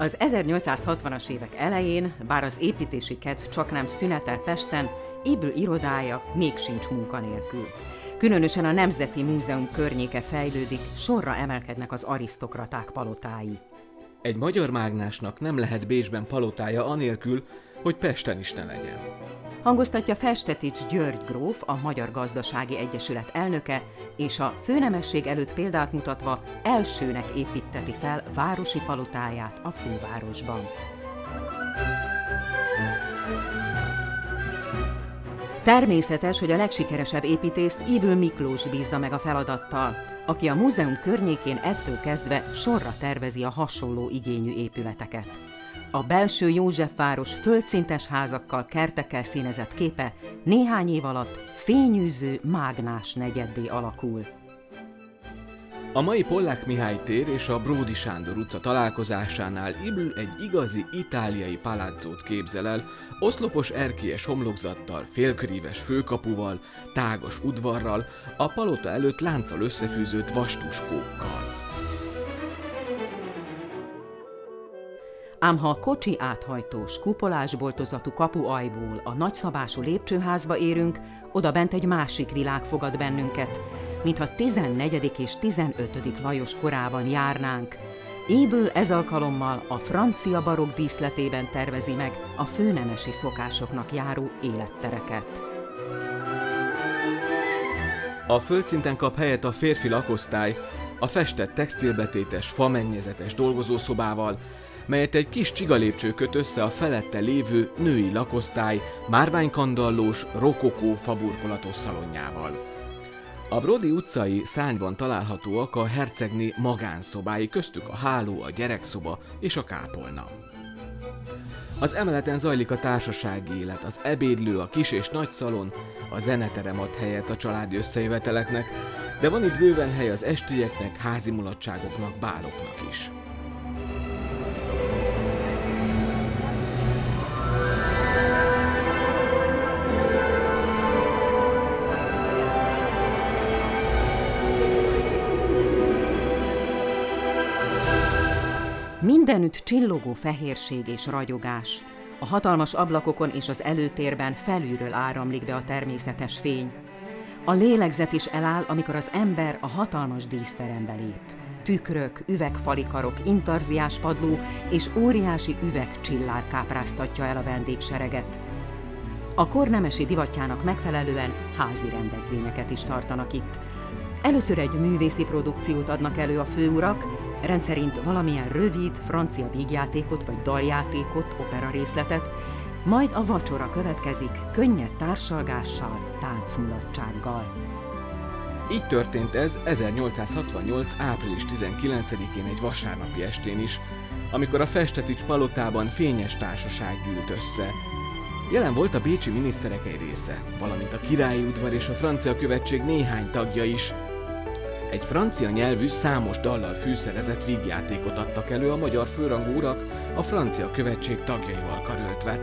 Az 1860-as évek elején, bár az építési kedv csaknem szünetel Pesten, Ybl irodája még sincs munkanélkül. Különösen a Nemzeti Múzeum környéke fejlődik, sorra emelkednek az arisztokraták palotái. Egy magyar mágnásnak nem lehet Bécsben palotája anélkül, hogy Pesten is ne legyen. Hangoztatja Festetics György gróf, a Magyar Gazdasági Egyesület elnöke, és a főnemesség előtt példát mutatva elsőnek építteti fel városi palotáját a fővárosban. Természetes, hogy a legsikeresebb építészt Ybl Miklós bízza meg a feladattal, aki a múzeum környékén ettől kezdve sorra tervezi a hasonló igényű épületeket. A belső Józsefváros földszintes házakkal, kertekkel színezett képe néhány év alatt fényűző mágnás negyeddé alakul. A mai Pollák Mihály tér és a Bródy Sándor utca találkozásánál Ybl egy igazi itáliai palázzót képzel el, oszlopos erkélyes homlokzattal, félköríves főkapuval, tágas udvarral, a palota előtt lánccal összefűzött vastuskókkal. Ám ha a kocsi áthajtós, kupolásboltozatú kapuajból a nagyszabású lépcsőházba érünk, oda bent egy másik világ fogad bennünket, mintha 14. és 15. Lajos korában járnánk. Ybl ez alkalommal a francia barokk díszletében tervezi meg a főnemesi szokásoknak járó élettereket. A földszinten kap helyet a férfi lakosztály, a festett textilbetétes, famennyezetes dolgozószobával, melyet egy kis csigalépcső köt össze a felette lévő női lakosztály márványkandallós, rokokó faburkolatos szalonjával. A Bródy utcai szárnyban találhatóak a hercegné magánszobái, köztük a háló, a gyerekszoba és a kápolna. Az emeleten zajlik a társasági élet, az ebédlő, a kis és nagy szalon, a zeneterem ad helyet a családi összejöveteleknek, de van itt bőven hely az estélyeknek, házi mulatságoknak, báloknak is. Mindenütt csillogó fehérség és ragyogás. A hatalmas ablakokon és az előtérben felülről áramlik be a természetes fény. A lélegzet is eláll, amikor az ember a hatalmas díszterembe lép. Tükrök, üvegfalikarok, intarziás padló és óriási üvegcsillár kápráztatja el a vendégsereget. A kor nemesi divatjának megfelelően házi rendezvényeket is tartanak itt. Először egy művészi produkciót adnak elő a főurak, rendszerint valamilyen rövid francia vígjátékot vagy daljátékot, operarészletet, majd a vacsora következik könnyed társalgással, táncmulatsággal. Így történt ez 1868. április 19-én egy vasárnapi estén is, amikor a Festetics palotában fényes társaság gyűlt össze. Jelen volt a bécsi miniszterek egy része, valamint a királyi udvar és a francia követség néhány tagja is. Egy francia nyelvű, számos dallal fűszerezett vígjátékot adtak elő a magyar főrangú urak a francia követség tagjaival karöltve.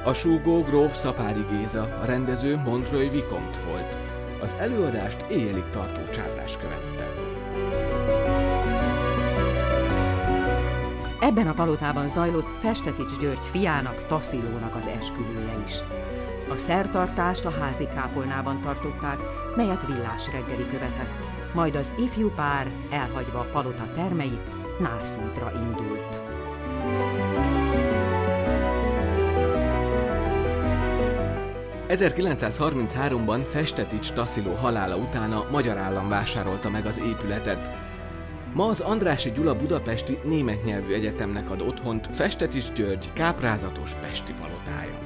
A súgó gróf Szapáry Géza, a rendező Montreuil Vicomte volt. Az előadást éjjelig tartó csárlás követte. Ebben a palotában zajlott Festetics György fiának, Tasszilónak az esküvője is. A szertartást a házi kápolnában tartották, melyet villás reggeli követett. Majd az ifjú pár, elhagyva a palota termeit, nászútra indult. ...1933-ban Festetics Tassziló halála után a magyar állam vásárolta meg az épületet. Ma az Andrássy Gyula Budapesti Német Nyelvű Egyetemnek ad otthont Festetics György káprázatos pesti palotája.